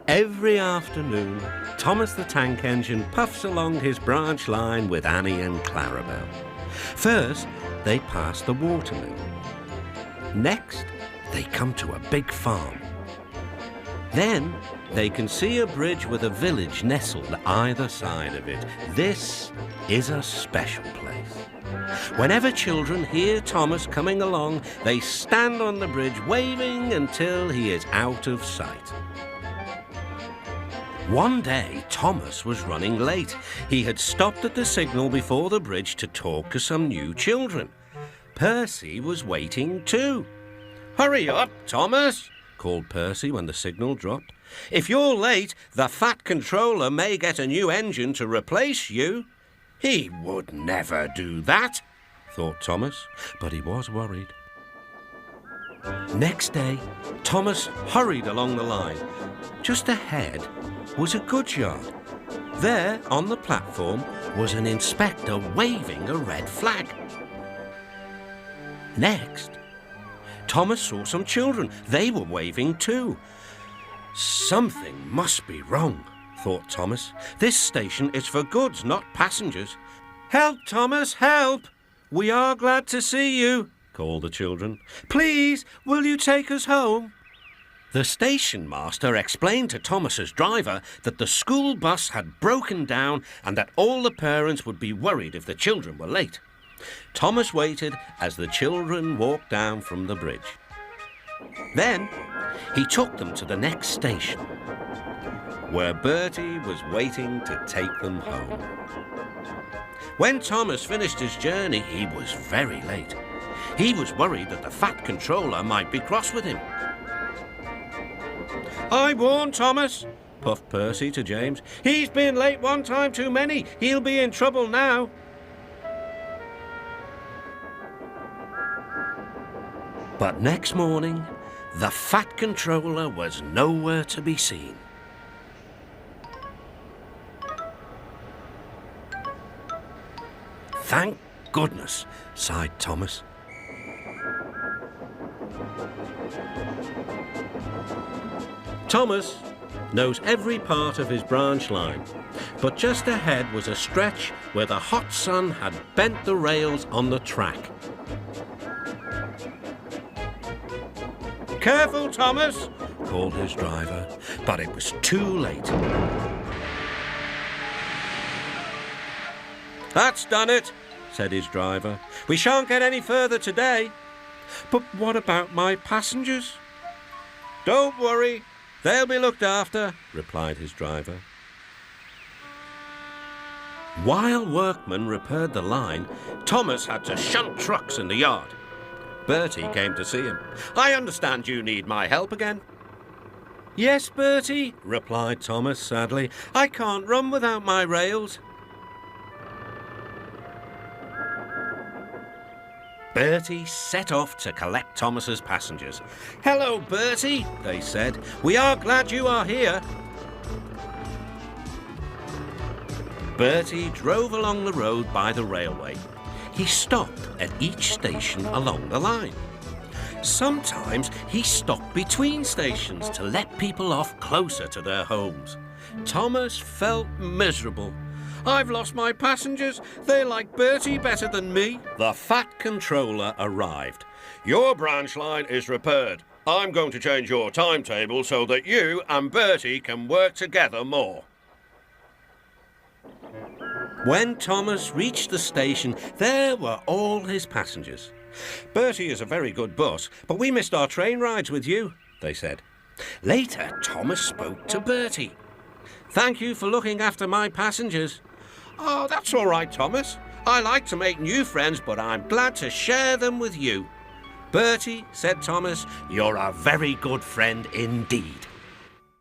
Every afternoon, Thomas the Tank Engine puffs along his branch line with Annie and Clarabel. First, they pass the watermill. Next, they come to a big farm. Then, they can see a bridge with a village nestled either side of it. This is a special place. Whenever children hear Thomas coming along, they stand on the bridge waving until he is out of sight. One day, Thomas was running late. He had stopped at the signal before the bridge to talk to some new children. Percy was waiting too. "Hurry up, Thomas," called Percy when the signal dropped. "If you're late, the fat controller may get a new engine to replace you." He would never do that, thought Thomas, but he was worried. Next day, Thomas hurried along the line. Just ahead was a goods yard. There, on the platform, was an inspector waving a red flag. Next, Thomas saw some children. They were waving too. Something must be wrong, thought Thomas. This station is for goods, not passengers. "Help, Thomas, help! We are glad to see you," called the children. "Please, will you take us home?" The station master explained to Thomas's driver that the school bus had broken down and that all the parents would be worried if the children were late. Thomas waited as the children walked down from the bridge. Then he took them to the next station, where Bertie was waiting to take them home. When Thomas finished his journey, he was very late. He was worried that the fat controller might be cross with him. "I warned Thomas," puffed Percy to James. "He's been late one time too many. He'll be in trouble now." But next morning, the fat controller was nowhere to be seen. "Thank goodness," sighed Thomas. Thomas knows every part of his branch line, but just ahead was a stretch where the hot sun had bent the rails on the track. "Careful, Thomas," called his driver, but it was too late. "That's done it," said his driver. "We shan't get any further today." "But what about my passengers?" "Don't worry. They'll be looked after," replied his driver. While workmen repaired the line, Thomas had to shunt trucks in the yard. Bertie came to see him. "I understand you need my help again." "Yes, Bertie," replied Thomas sadly. "I can't run without my rails." Bertie set off to collect Thomas's passengers. "Hello, Bertie," they said. "We are glad you are here." Bertie drove along the road by the railway. He stopped at each station along the line. Sometimes he stopped between stations to let people off closer to their homes. Thomas felt miserable. "I've lost my passengers. They like Bertie better than me." The fat controller arrived. "Your branch line is repaired. I'm going to change your timetable so that you and Bertie can work together more." When Thomas reached the station, there were all his passengers. "Bertie is a very good bus, but we missed our train rides with you," they said. Later, Thomas spoke to Bertie. "Thank you for looking after my passengers." "Oh, that's all right, Thomas. I like to make new friends, but I'm glad to share them with you." "Bertie," said Thomas, "you're a very good friend indeed."